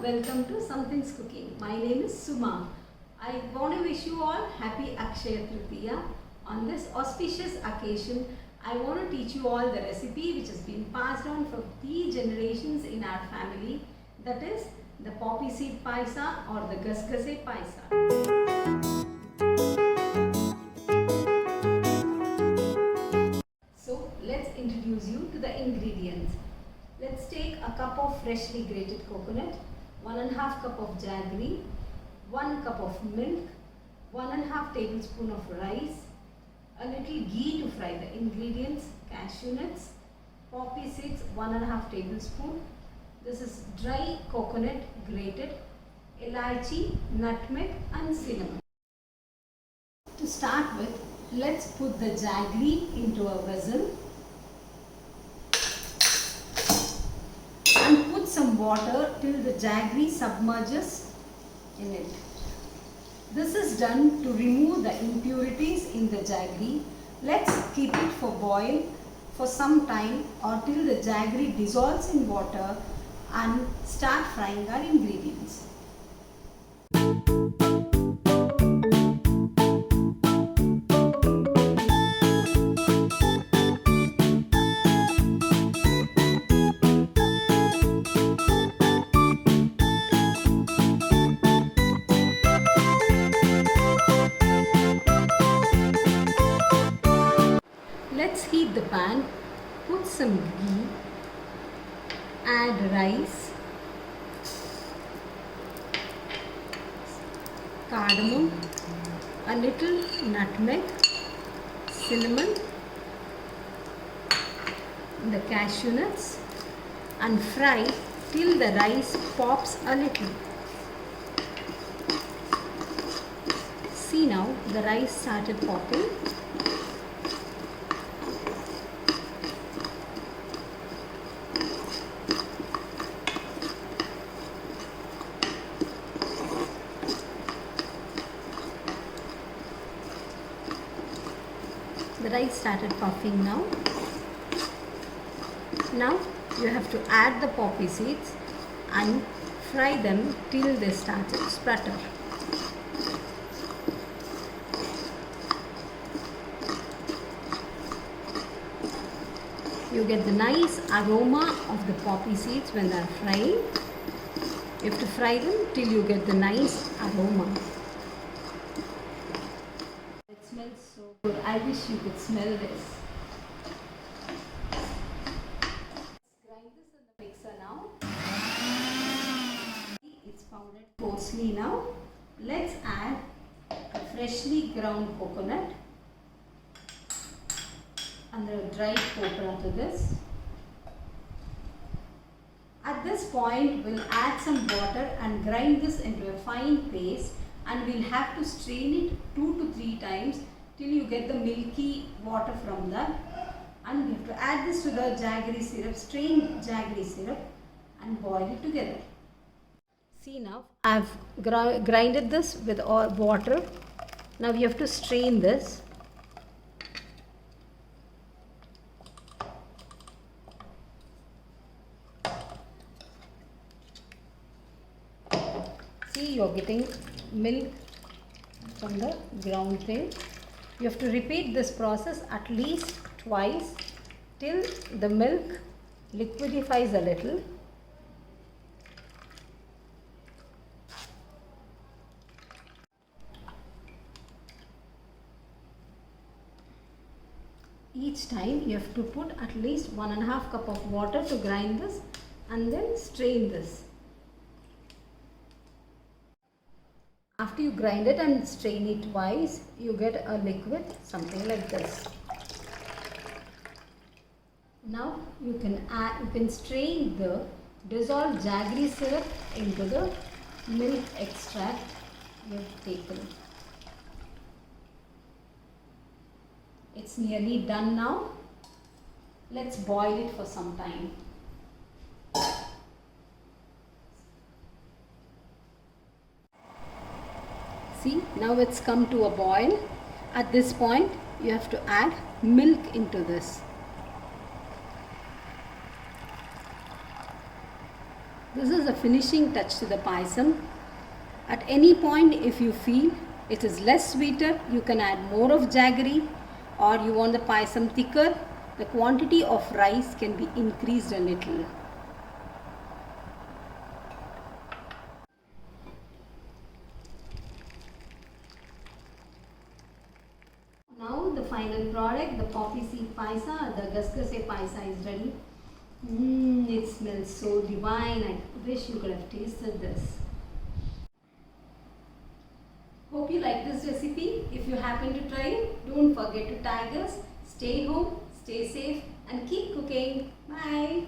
welcome to Something's Cooking. My name is Suma. I want to wish you all happy Akshaya Tritiya. On this auspicious occasion, I want to teach you all the recipe which has been passed on for 3 generations in our family, that is the poppy seed paisa or the gasgase paisa. So let's introduce you to the ingredients. Let's take a cup of freshly grated coconut, 1½ cup of jaggery, 1 cup of milk, 1½ tablespoon of rice, a little ghee to fry the ingredients, cashew nuts, poppy seeds 1½ tablespoon. This is dry coconut grated, elaichi, nutmeg and cinnamon. To start with, let's put the jaggery into a vessel and put some water till the jaggery submerges in it. This is done to remove the impurities in the jaggery. Let's keep it for boil for some time or till the jaggery dissolves in water and start frying our ingredients. Let's heat the pan, put some ghee, add rice, cardamom, a little nutmeg, cinnamon, the cashew nuts and fry till the rice pops a little. See now, the rice started popping. The rice started puffing now. Now you have to add the poppy seeds and fry them till they start to splutter. You get the nice aroma of the poppy seeds when they are frying. You have to fry them till you get the nice aroma. It smells so good. I wish you could smell this. Let's grind this in the mixer now. It's pounded coarsely now. Let's add a freshly ground coconut and the dried copra to this. At this point, we'll add some water and grind this into a fine paste, and we'll have to strain it 2 to 3 times till you get the milky water from that. And we have to add this to the jaggery syrup, strained jaggery syrup, and boil it together. See now, I've grinded this with all water. Now you have to strain this. See, you're getting milk from the ground tail. You have to repeat this process at least twice till the milk liquefies a little. Each time you have to put at least 1½ cup of water to grind this and then strain this. After you grind it and strain it twice, you get a liquid something like this. Now you can strain the dissolved jaggery syrup into the milk extract you have taken. It's nearly done now. Let's boil it for some time. See, now it's come to a boil. At this point, you have to add milk into this. This is a finishing touch to the payasam. At any point, if you feel it is less sweeter, you can add more of jaggery, or you want the payasam thicker, the quantity of rice can be increased a little. Now the final product, the poppy seed paisa, the gasgase paisa is ready. It smells so divine. I wish you could have tasted this. Hope you like this recipe. If you happen to try it, don't forget to tag us. Stay home, stay safe and keep cooking. Bye.